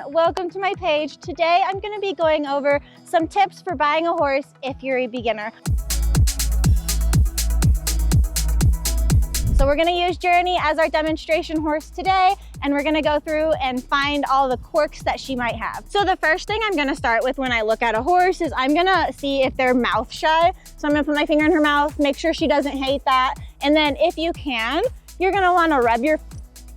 welcome to my page. Today I'm going to be going over some tips for buying a horse if you're a beginner. So we're going to use Journey as our demonstration horse today, and we're going to go through and find all the quirks that she might have. So the first thing I'm going to start with when I look at a horse is I'm going to see if they're mouth shy. So I'm going to put my finger in her mouth, make sure she doesn't hate that. And then if you can, you're going to want to rub your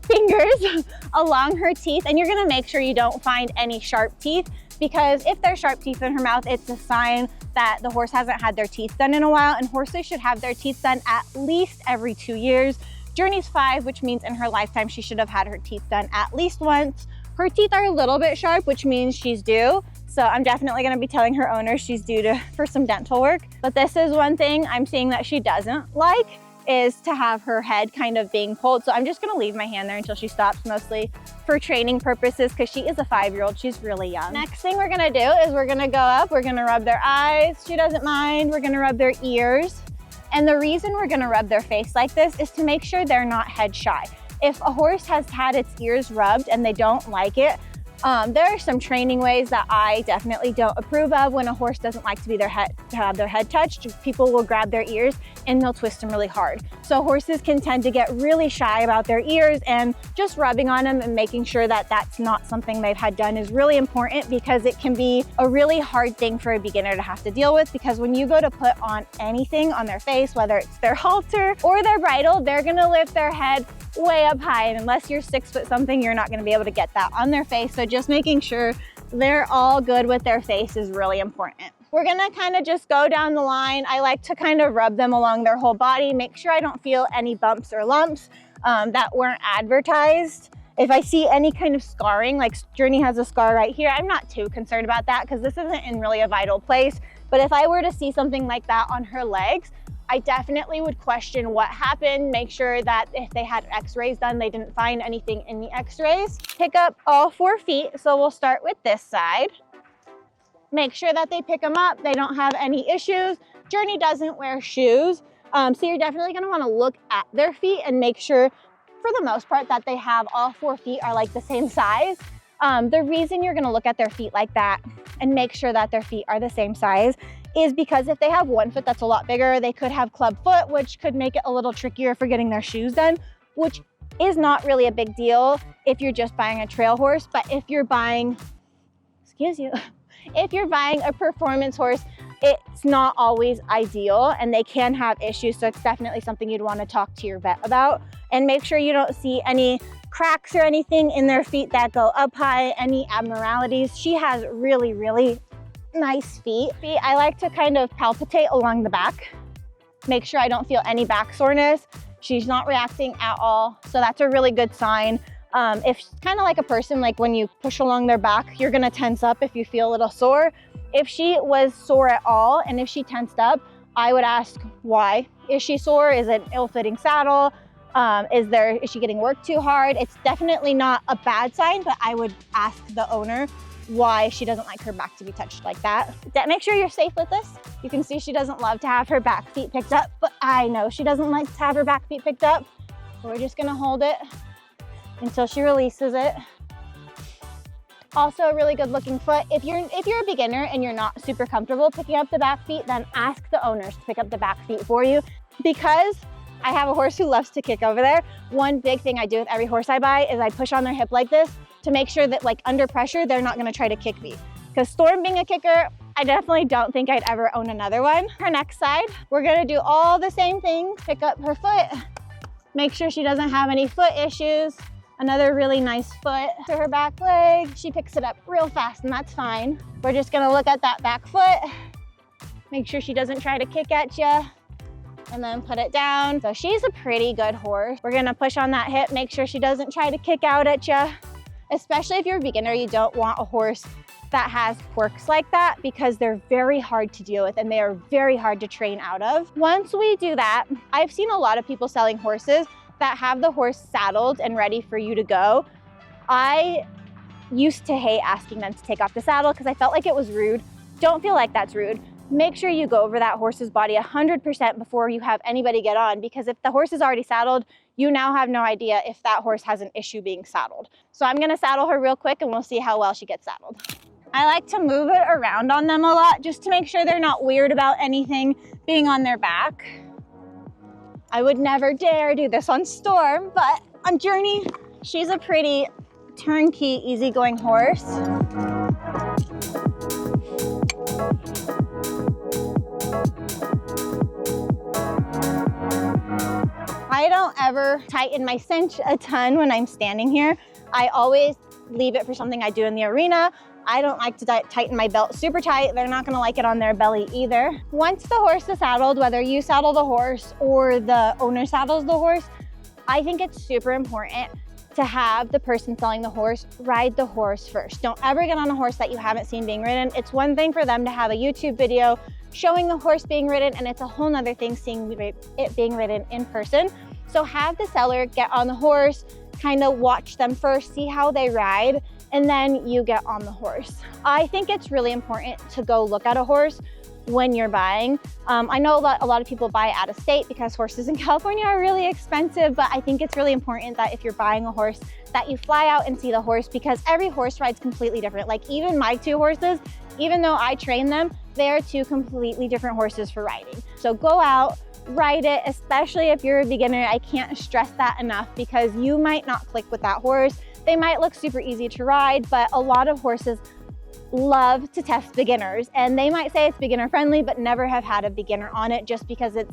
fingers along her teeth, and you're going to make sure you don't find any sharp teeth, because if there's sharp teeth in her mouth, it's a sign that the horse hasn't had their teeth done in a while, and horses should have their teeth done at least every 2 years. Journey's 5, which means in her lifetime she should have had her teeth done at least once. Her teeth are a little bit sharp, which means she's due. So I'm definitely going to be telling her owner she's due for some dental work. But this is one thing I'm seeing that she doesn't like, is to have her head kind of being pulled. So I'm just going to leave my hand there until she stops, mostly for training purposes, because she is a 5-year-old. She's really young. Next thing we're going to do is we're going to go up, we're going to rub their eyes. She doesn't mind. We're going to rub their ears. And the reason we're going to rub their face like this is to make sure they're not head shy. If a horse has had its ears rubbed and they don't like it, there are some training ways that I definitely don't approve of. When a horse doesn't like to have their head touched, people will grab their ears and they'll twist them really hard. So horses can tend to get really shy about their ears, and just rubbing on them and making sure that that's not something they've had done is really important, because it can be a really hard thing for a beginner to have to deal with. Because when you go to put on anything on their face, whether it's their halter or their bridle, they're gonna lift their head way up high, and unless you're 6 foot something, you're not going to be able to get that on their face. So just making sure they're all good with their face is really important. We're going to kind of just go down the line. I like to kind of rub them along their whole body, make sure I don't feel any bumps or lumps that weren't advertised. If I see any kind of scarring, like Journey has a scar right here, I'm not too concerned about that because this isn't in really a vital place. But if I were to see something like that on her legs, I definitely would question what happened, make sure that if they had x-rays done, they didn't find anything in the x-rays. Pick up all 4 feet. So we'll start with this side. Make sure that they pick them up. They don't have any issues. Journey doesn't wear shoes. So you're definitely gonna wanna look at their feet and make sure, for the most part, that they have all 4 feet are like the same size. The reason you're gonna look at their feet like that and make sure that their feet are the same size is because if they have 1 foot that's a lot bigger, they could have club foot, which could make it a little trickier for getting their shoes done, which is not really a big deal if you're just buying a trail horse. But if you're buying, if you're buying a performance horse, it's not always ideal and they can have issues. So it's definitely something you'd want to talk to your vet about, and make sure you don't see any cracks or anything in their feet that go up high, any abnormalities. She has really, really nice feet. I like to kind of palpitate along the back, make sure I don't feel any back soreness. She's not reacting at all, so that's a really good sign. If kind of like a person, like when you push along their back, you're gonna tense up if you feel a little sore. If she was sore at all and if she tensed up, I would ask why. Is she sore? Is it an ill-fitting saddle? Is she getting worked too hard? It's definitely not a bad sign, but I would ask the owner why she doesn't like her back to be touched like that. Make sure you're safe with this. You can see she doesn't love to have her back feet picked up, but I know she doesn't like to have her back feet picked up. So we're just gonna hold it until she releases it. Also a really good looking foot. If you're a beginner and you're not super comfortable picking up the back feet, then ask the owners to pick up the back feet for you. Because I have a horse who loves to kick over there, one big thing I do with every horse I buy is I push on their hip like this to make sure that, like, under pressure, they're not gonna try to kick me. Because Storm being a kicker, I definitely don't think I'd ever own another one. Her next side, we're gonna do all the same things. Pick up her foot, make sure she doesn't have any foot issues. Another really nice foot to her back leg. She picks it up real fast, and that's fine. We're just gonna look at that back foot, make sure she doesn't try to kick at you, and then put it down. So she's a pretty good horse. We're gonna push on that hip, make sure she doesn't try to kick out at you. Especially if you're a beginner, you don't want a horse that has quirks like that, because they're very hard to deal with and they are very hard to train out of. Once we do that, I've seen a lot of people selling horses that have the horse saddled and ready for you to go. I used to hate asking them to take off the saddle because I felt like it was rude. Don't feel like that's rude. make sure you go over that horse's body 100% before you have anybody get on, because if the horse is already saddled, you now have no idea if that horse has an issue being saddled. So I'm gonna saddle her real quick and we'll see how well she gets saddled. I like to move it around on them a lot just to make sure they're not weird about anything being on their back. I would never dare do this on Storm, but on Journey, she's a pretty turnkey, easygoing horse. I don't ever tighten my cinch a ton when I'm standing here. I always leave it for something I do in the arena. I don't like to tighten my belt super tight. They're not gonna like it on their belly either. Once the horse is saddled, whether you saddle the horse or the owner saddles the horse, I think it's super important to have the person selling the horse ride the horse first. Don't ever get on a horse that you haven't seen being ridden. It's one thing for them to have a YouTube video showing the horse being ridden, and it's a whole nother thing seeing it being ridden in person. So have the seller get on the horse, kind of watch them first, see how they ride, and then you get on the horse. I think it's really important to go look at a horse when you're buying. I know a lot of people buy out of state because horses in California are really expensive, but I think it's really important that if you're buying a horse that you fly out and see the horse, because every horse ride's completely different. Like even my two horses, even though I train them, they are two completely different horses for riding. So go out, ride it, especially if you're a beginner. I can't stress that enough because you might not click with that horse. They might look super easy to ride, but a lot of horses love to test beginners, and they might say it's beginner friendly but never have had a beginner on it. Just because it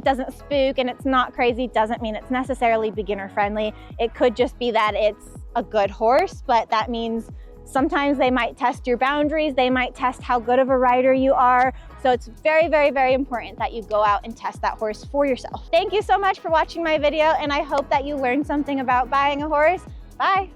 doesn't spook and it's not crazy doesn't mean it's necessarily beginner friendly. It could just be that it's a good horse, but that means sometimes they might test your boundaries, they might test how good of a rider you are. So it's very, very, very important that you go out and test that horse for yourself. Thank you so much for watching my video, and I hope that you learned something about buying a horse. Bye.